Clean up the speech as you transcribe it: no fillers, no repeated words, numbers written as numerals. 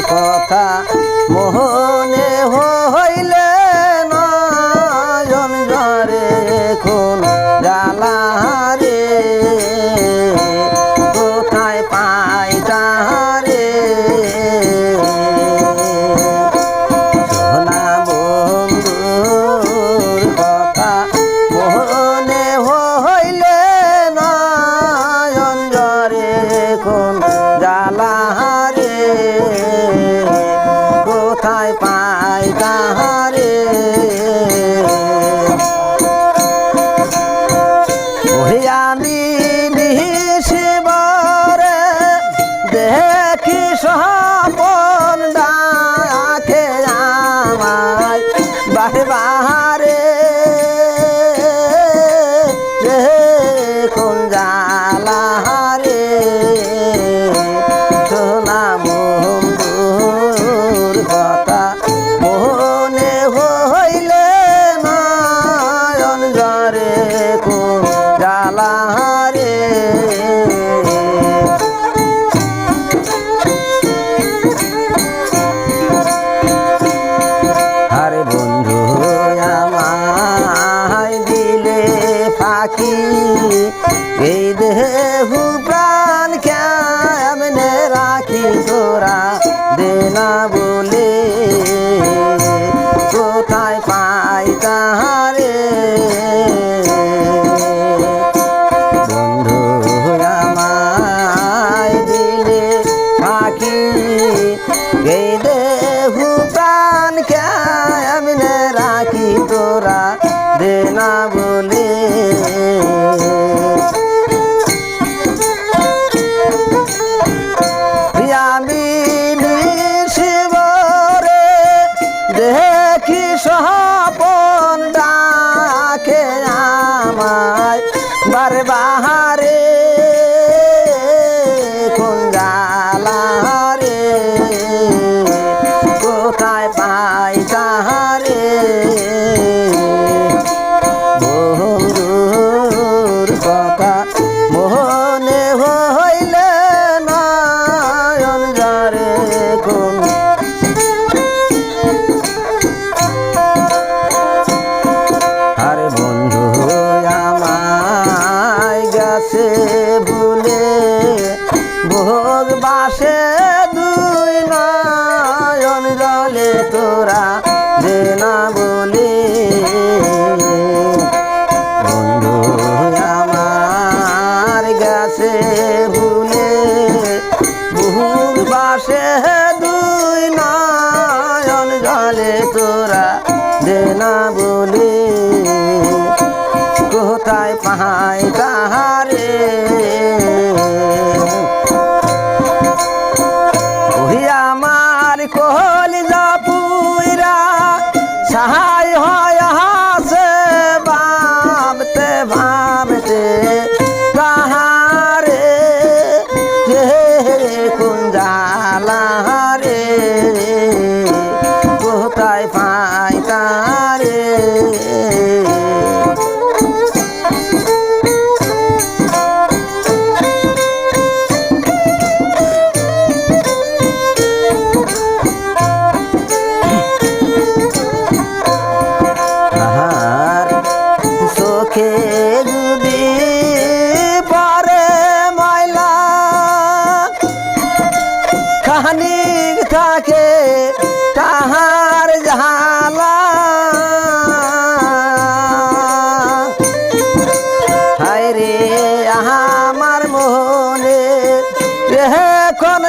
কথা মোহনে হইলে নয়ন ঝরে কোন জ্বালা রে কোথায় পাই তাহারে সোনা বন্ধুর কথা মোহনে হইলে নয়ন ঝরে কোন জ্বালা রে কোথায় পাই তাহারে আমি নিশিবরে দেখি স্বপন ডাকে আমায় বাহারে কোন জ্বালা রে সোনা বন্ধুর কথা মনে হইলে নয়ন ঝরে কোন জ্বালা রে আরে বন্ধু আমায় দিলে ফাঁকি এই দেহু প্রাণ কেমনে রাখি তোরা দেনা বলে কোথায় পাই তাহারে বন্ধু আমায় দিলে ফাঁকি এই দেহু প্রাণ কেমনে রাখি তোরা দেনা বলে আমি নিশিবরে দেখি স্বপন ডাকে আমায় বারে বাহারে কোন জ্বালা রে কোথায় পাই তাহারে বন্ধুর কথা মোহনে হইলে নয়ন ঝরে কোন আরে বন্ধু আমায় গেছে ভুলে ভোগ বাসে দুই নয়ন জলে তোরা দেনা বলে বন্ধু আমার গেছে ভুলে ভোগ বাসে দুই নয়ন জলে তোরা দেনা বলে কোথায় পাই তাহারে ওই আমার কলিজা পুইরা সহায় হয় হাসে ভাবতে ভাবতে তাহারে কোন জ্বালা রে কোথায় পাই তারে চোখে যদি পরে ময়লা খানিক থাকে তাহার ঝালা হায় রে আমার মনে এখন